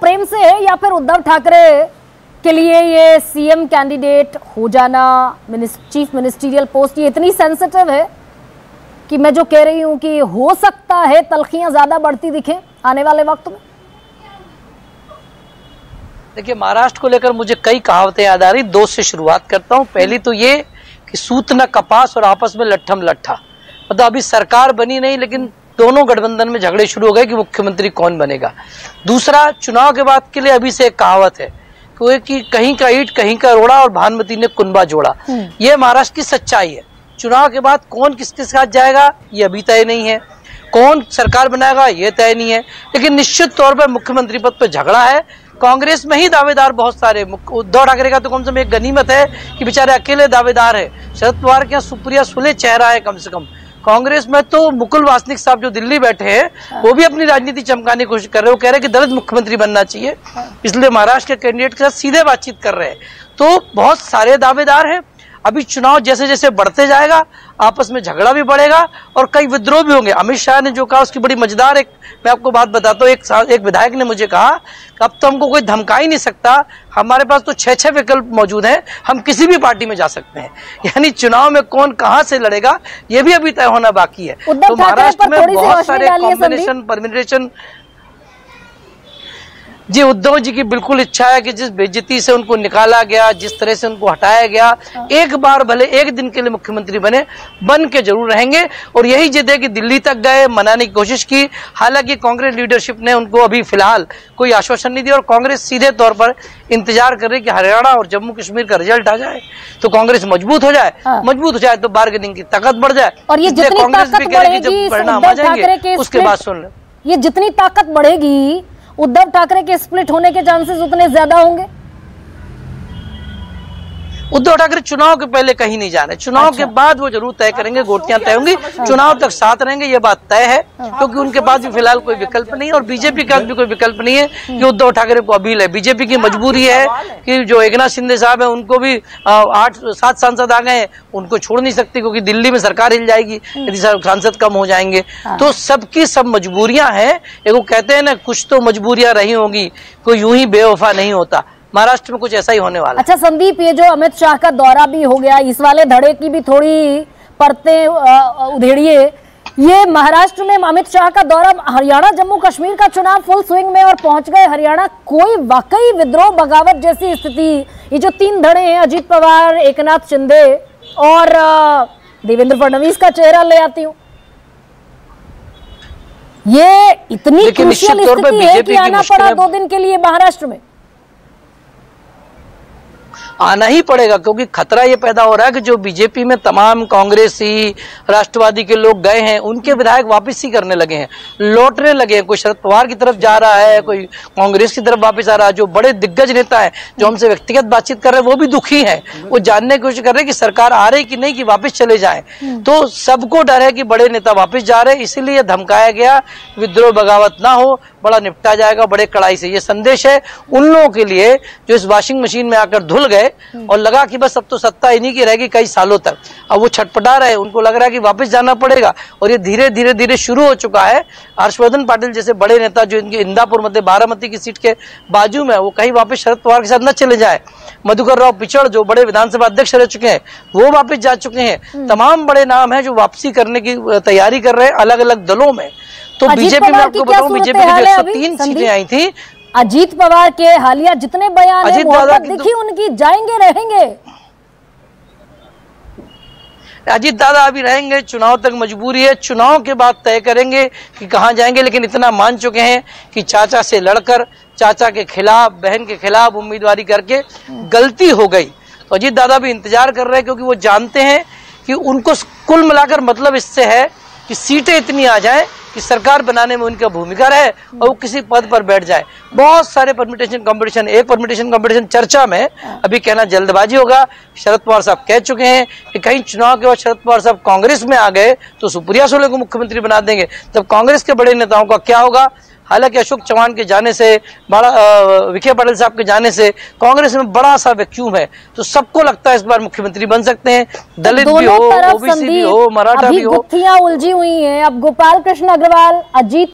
प्रेम से है या फिर उद्धव ठाकरे के लिए ये सीएम कैंडिडेट हो जाना, चीफ मिनिस्टीरियल पोस्ट, ये इतनी सेंसिटिव है कि मैं जो कह रही हूं कि हो सकता है तलखियां ज्यादा बढ़ती दिखें आने वाले वक्त में? देखिए, महाराष्ट्र को लेकर मुझे कई कहावतें याद आ रही। दो से शुरुआत करता हूं। पहली तो ये कि सूत न कपास और आपस में लट्ठम लट्ठा, मतलब अभी सरकार बनी नहीं लेकिन दोनों गठबंधन में झगड़े शुरू हो गए कि मुख्यमंत्री कौन बनेगा। दूसरा, चुनाव के बाद के लिए अभी से एक कहावत है कि कहीं का ईंट कहीं का रोड़ा और भानुमति ने कुनबा जोड़ा। ये महाराष्ट्र की सच्चाई है। चुनाव के बाद कौन किसके साथ जाएगा ये अभी तय नहीं है, कौन सरकार बनाएगा ये तय नहीं है, लेकिन निश्चित तौर पर मुख्यमंत्री पद पर झगड़ा है। कांग्रेस में ही दावेदार बहुत सारे, उद्धव ठाकरे का तो कम से कम एक गनीमत है कि बेचारे अकेले दावेदार है। शरद पवार के यहाँ सुप्रिया सुले चेहरा है कम से कम। कांग्रेस में तो मुकुल वासनिक साहब जो दिल्ली बैठे हैं वो भी अपनी राजनीति चमकाने की कोशिश कर रहे हैं। वो कह रहे हैं कि दलित मुख्यमंत्री बनना चाहिए, इसलिए महाराष्ट्र के कैंडिडेट के साथ सीधे बातचीत कर रहे हैं। तो बहुत सारे दावेदार हैं। अभी चुनाव जैसे जैसे बढ़ते जाएगा आपस में झगड़ा भी बढ़ेगा और कई विद्रोह भी होंगे। अमित शाह ने जो कहा उसकी बड़ी मजेदार एक मैं आपको बात बताता हूँ। एक विधायक ने मुझे कहा कि अब तो हमको कोई धमका ही नहीं सकता, हमारे पास तो 6 विकल्प मौजूद हैं, हम किसी भी पार्टी में जा सकते हैं। यानी चुनाव में कौन कहां से लड़ेगा ये भी अभी तय होना बाकी है। तो महाराष्ट्र में बहुत सारे कॉम्बिनेशन परम्यूटेशन। जी, उद्धव जी की बिल्कुल इच्छा है कि जिस बेइज्जती से उनको निकाला गया, जिस तरह से उनको हटाया गया, एक बार भले एक दिन के लिए मुख्यमंत्री बन के जरूर रहेंगे। और यही जिद है कि दिल्ली तक गए, मनाने की कोशिश की। हालांकि कांग्रेस लीडरशिप ने उनको अभी फिलहाल कोई आश्वासन नहीं दिया और कांग्रेस सीधे तौर पर इंतजार कर रही कि हरियाणा और जम्मू कश्मीर का रिजल्ट आ जाए तो कांग्रेस मजबूत हो जाए। मजबूत हो जाए तो बार्गेनिंग की ताकत बढ़ जाए। और ये कांग्रेस भी कह रही कि जब परिणाम आ जाएंगे उसके बाद सुन ले। ये जितनी ताकत बढ़ेगी उद्धव ठाकरे के स्प्लिट होने के चांसेस उतने ज्यादा होंगे। उद्धव ठाकरे चुनाव के पहले कहीं नहीं जा रहे। चुनाव के बाद वो जरूर तय करेंगे, गोटियां तय होंगी। चुनाव तक साथ रहेंगे ये बात तय है, क्योंकि उनके पास भी फिलहाल कोई विकल्प नहीं है और बीजेपी का भी कोई विकल्प नहीं है कि उद्धव ठाकरे को अपील है। बीजेपी की मजबूरी है कि जो एकनाथ शिंदे साहब है उनको भी 8-7 सांसद आ गए हैं, उनको छोड़ नहीं सकती क्योंकि दिल्ली में सरकार हिल जाएगी यदि सांसद कम हो जाएंगे। तो सबकी सब मजबूरियां हैं। एक वो कहते हैं ना, कुछ तो मजबूरियां रही होंगी, कोई यूं ही बेवफा नहीं होता। महाराष्ट्र में कुछ ऐसा ही होने वाला। अच्छा संदीप, ये जो अमित शाह का दौरा भी हो गया, इस वाले धड़े की भी थोड़ी परतें उधेड़िए। ये महाराष्ट्र में अमित शाह का दौरा, हरियाणा जम्मू कश्मीर का चुनाव फुल स्विंग में और पहुंच गए हरियाणा। कोई वाकई विद्रोह बगावत जैसी स्थिति, ये जो 3 धड़े हैं अजीत पवार, एकनाथ शिंदे और देवेंद्र फडणवीस का चेहरा ले आती हूँ, ये इतनी क्रूशियल स्थिति है कि आना पड़ा 2 दिन के लिए महाराष्ट्र में। आना ही पड़ेगा क्योंकि खतरा ये पैदा हो रहा है कि जो बीजेपी में तमाम कांग्रेसी राष्ट्रवादी के लोग गए हैं उनके विधायक वापसी करने लगे हैं, लौटने लगे हैं। कोई शरद पवार की तरफ जा रहा है, कोई कांग्रेस की तरफ वापस आ रहा है। जो बड़े दिग्गज नेता हैं जो हमसे व्यक्तिगत बातचीत कर रहे हैं वो भी दुखी हैं, वो जानने की कोशिश कर रहे हैं कि सरकार आ रही कि नहीं, कि वापस चले जाए। तो सबको डर है कि बड़े नेता वापस जा रहे हैं, इसीलिए धमकाया गया विद्रोह बगावत ना हो, बड़ा निपटा जाएगा बड़े कड़ाई से। ये संदेश है उन लोगों के लिए जो इस वॉशिंग मशीन में आकर धुल गए और लगा कि बस अब तो सत्ता इन्हीं की रहेगी कई सालों तक। अब वो छटपटा रहे, उनको लग रहा है कि वापस जाना पड़ेगा और ये धीरे धीरे धीरे शुरू हो चुका है। हर्षवर्धन पाटिल जैसे बड़े नेता जो इनके इंदापुर मध्य बारामती की सीट के बाजू में, वो कहीं वापस शरद पवार के साथ न चले जाए। मधुकर राव पिचड़ जो बड़े विधानसभा अध्यक्ष रह चुके हैं वो वापस जा चुके हैं। तमाम बड़े नाम है जो वापसी करने की तैयारी कर रहे हैं अलग अलग दलों में। तो बीजेपी में आपको बताऊं, बीजेपी की जो 103 सीटें आई थी, अजीत पवार के हालिया जितने बयान हैं, मोहब्बत दिखी उनकी, जाएंगे रहेंगे। अजीत दादा अभी रहेंगे, चुनाव तक मजबूरी है, चुनाव के बाद तय करेंगे कि कहां जाएंगे। लेकिन इतना मान चुके हैं कि चाचा से लड़कर, चाचा के खिलाफ, बहन के खिलाफ उम्मीदवारी करके गलती हो गई। तो अजीत दादा भी इंतजार कर रहे हैं क्योंकि वो जानते हैं कि उनको कुल मिलाकर मतलब इससे है कि सीटें इतनी आ जाए कि सरकार बनाने में उनका भूमिका रहे और वो किसी पद पर बैठ जाए। बहुत सारे परम्यूटेशन कंपटीशन, एक परम्यूटेशन कंपटीशन चर्चा में, अभी कहना जल्दबाजी होगा। शरद पवार साहब कह चुके हैं कि कहीं चुनाव के बाद शरद पवार साहब कांग्रेस में आ गए तो सुप्रिया सुले को मुख्यमंत्री बना देंगे, तब कांग्रेस के बड़े नेताओं का क्या होगा। हालांकि अशोक चौहान के जाने से, विखे पाटिल साहब के जाने से कांग्रेस में बड़ा सा वैक्यूम है, तो सबको लगता है इस बार मुख्यमंत्री बन सकते हैं। दलित भी हो, ओबीसी भी हो, मराठा भी हो। गुत्थियां उलझी हुई हैं। अब गोपाल कृष्ण अग्रवाल, अजीत